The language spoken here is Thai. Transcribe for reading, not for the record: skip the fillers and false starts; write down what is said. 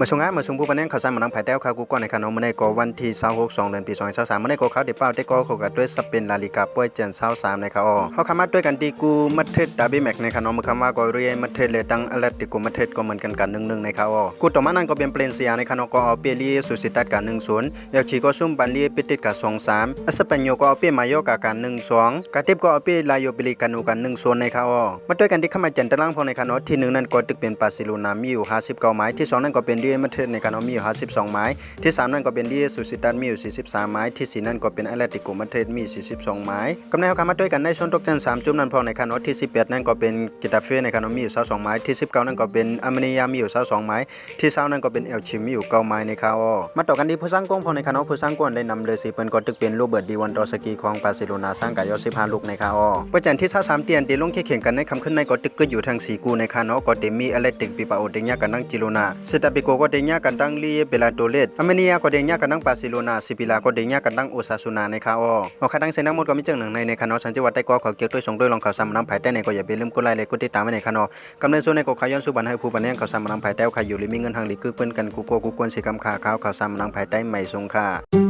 มาชงมาชงผู้ปนแนงข่าวสารมานังภายใต้ข่าวกูก่อนในขณะเมื่อในก็วันที่26เดือนปี2023เมื่อในก็ข่าวเดเป้าได้ก็เข้ากับด้วยสเปนลาลิกาป่วยเจน23ในข่าวเฮาคำมาด้วยกันที่กูมัดเทรดดาร์บี้แม็กในขณะเมื่อคำว่าก็เรียมัดเทรดเลยตั้งอเลติกูมัดเทรดก็เหมือนกัน1-1ในข่าวกูต่อมานั้นก็เป็นเปลนเซียในขณะก็เอาเปรีสุสิตัดกัน1-0เอลชีก็ซุ่มบันลีปิติดกับ2-3อสเปนโยก็เอาเปมายกกัน1-2กาติบก็เอาเปลาโยบิลิกานูกัน1-0ในข่าวมาด้วยกันที่เข้ามาจันตารางพอในขณะที่1นั้นก็ตึกเป็นบาร์เซโลนามีอยู่59หมายที่2นั้นก็เป็นดิมัดเทรดในขณะมีอยู่52หมายที่3นั่นก็เป็นดิสุสิตัดมีอยู่43หมายที่4นั่นก็เป็นแอตเลติโกมาดริดมี42หมายกำในเฮาคำมาด้วยกันในช่วงตกจัน3จุ่มนั้นพอในขณะที่18นั่นก็เป็นกิตาเฟ่ในขณะมีอยู่22หมายที่19นั่นก็เป็นอาร์เมเนียมีอยู่22หมายที่20นั่นก็เป็นเอลชิมีอยู่9หมายในข่าวมาต่อกันที่ผู้สร้างกองพอในขณะผู้สร้างกองได้นำเลย4เปิ้นก็ตึกเป็นโรเบิร์ตดีวันดอสกีของบาร์เซโลนาสร้างกาย15ลูกในข่าวประจันที่23เตียนตีลงแข่งกันในคำขึ้นในก็ตึกก็อยู่ทาง4กูในขณะก็เดมีแอตเลติกปิปาโอเดญญากันนั่งจิโรนาเซตาปิโกก็เดญญากันตั้งลีเบลาโตเลตอาร์เมเนียก็เดญญากันตั้งบาร์เซโลนาซิปิลาก็เดญญากันตั้งโอซาซูนาในข่าวเอาคัดตั้งเซนักหมดก็มีจังหนึ่งในคณะสันติวัฒน์ได้ก็ขอเกี่ยวด้วยส่งด้วยลองข่าวสารมานํภายใต้ในก็อย่าไปลืมกดไลค์และกดติดตามไว้ในคณะกำเนิดส่วนในก็ขย้อนสู่บันให้ผู้บันแนงข่าวสารมานํภายใต้ใครอยู่หรือมีเงินทางหลีกคือเปิ้นกันกูกลัวกูควรสิกำค่าข่าวสารมานํภายใต้ใหม่สงค่า